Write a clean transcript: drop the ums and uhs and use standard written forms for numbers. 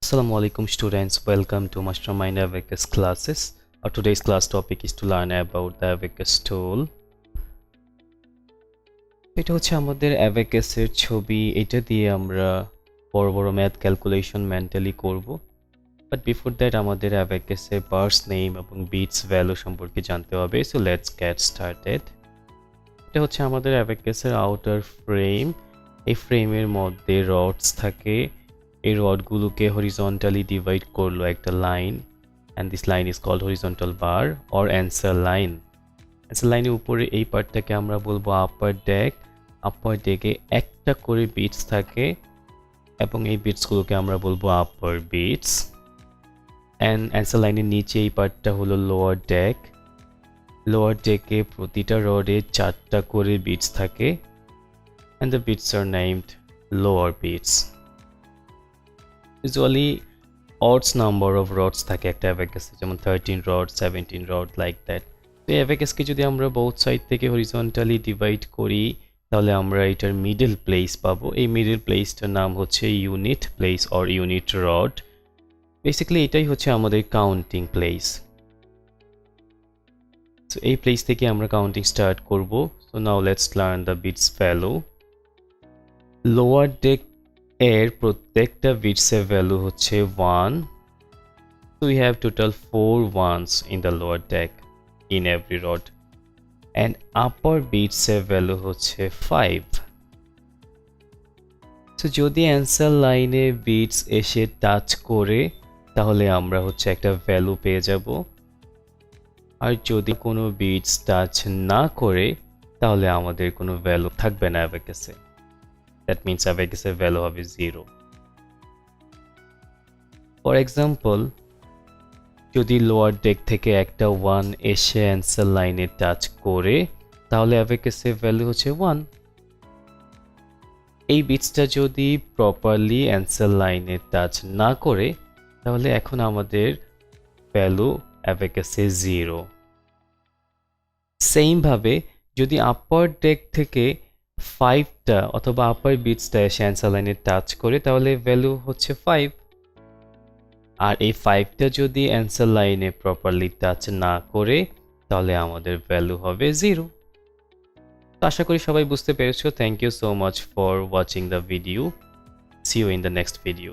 Assalamu alaikum students, welcome to Mastermind Abacus classes. Our today's class topic is to learn about the Abacus tool. এটা হচ্ছে আমাদের Abacus এর ছবি, এটা দিয়ে আমরা বড় বড় ম্যাথ ক্যালকুলেশন মেন্টালি করব। বাট বিফোর দ্যাট আমাদের Abacus এর বার্স নেম এবং বিটস ভ্যালু সম্পর্কে জানতে হবে। So let's get started. এটা হচ্ছে আমাদের Abacus এর আউটার ফ্রেম। এই ফ্রেমের মধ্যে রডস থাকে। এই রডগুলোকে হরিজন্টালি ডিভাইড করলো একটা line, and this line is called horizontal bar or answer line. answer line এর উপরে এই পার্টটাকে আমরা বলবো আপার ডেক। আপার ডেকে একটা করে বিটস থাকে এবং এই বিটসগুলোকে আমরা বলবো আপার বিটস। and answer লাইনের নিচে এই পার্টটা হলো লোয়ার ডেক। লোয়ার ডেকে প্রতিটা রডে 4টা করে বিটস থাকে and the bits are named lower bits. Usually odds number of rods থাকে একটা অ্যাবাকাসে, যেমন 13 রড 17 রড লাইক দ্যাট। তো এই অ্যাবাকাসকে যদি আমরা বোথ সাইড থেকে হরিজন্টালি ডিভাইড করি তাহলে আমরা এটার মিডল প্লেস পাবো। এই মিডল প্লেসটার নাম হচ্ছে unit place or unit rod. Basically এটাই হচ্ছে আমাদের কাউন্টিং প্লেস। সো এই প্লেস থেকে আমরা কাউন্টিং স্টার্ট করব। So now let's learn the beads value. Lower deck এর প্রত্যেকটা বিটসের ভ্যালু হচ্ছে 1. So we have total 4 ones in the lower deck in every rod, and upper বিটসের ভ্যালু হচ্ছে 5. So যদি অ্যান্সার লাইনে বিটস এসে টাচ করে তাহলে আমরা হচ্ছে একটা ভ্যালু পেয়ে যাব, আর যদি কোনো বিটস টাচ না করে তাহলে আমাদের কোনো ভ্যালু থাকবে না অ্যাবাকাসে। That means অ্যাবাকাসের ভ্যালু হবে 0. For example, যদি লোয়ার ডেক থেকে একটা 1 এসে অ্যান্সার লাইনে টাচ করে তাহলে অ্যাবাকাসের ভ্যালু হচ্ছে 1। এই বিটসটা যদি প্রপারলি অ্যান্সার লাইনে টাচ না করে তাহলে এখন আমাদের ভ্যালু অ্যাবাকাসে 0। সেম ভাবে যদি আপার ডেক থেকে 5টা অথবা আপার বিটসটা এসে অ্যান্সার লাইনে টাচ করে তাহলে ভ্যালু হচ্ছে 5। আর এই 5টা যদি অ্যান্সার লাইনে প্রপারলি টাচ না করে তাহলে আমাদের ভ্যালু হবে 0। তো আশা করি সবাই বুঝতে পেরেছো। Thank you so much for watching the video. See you in the next video.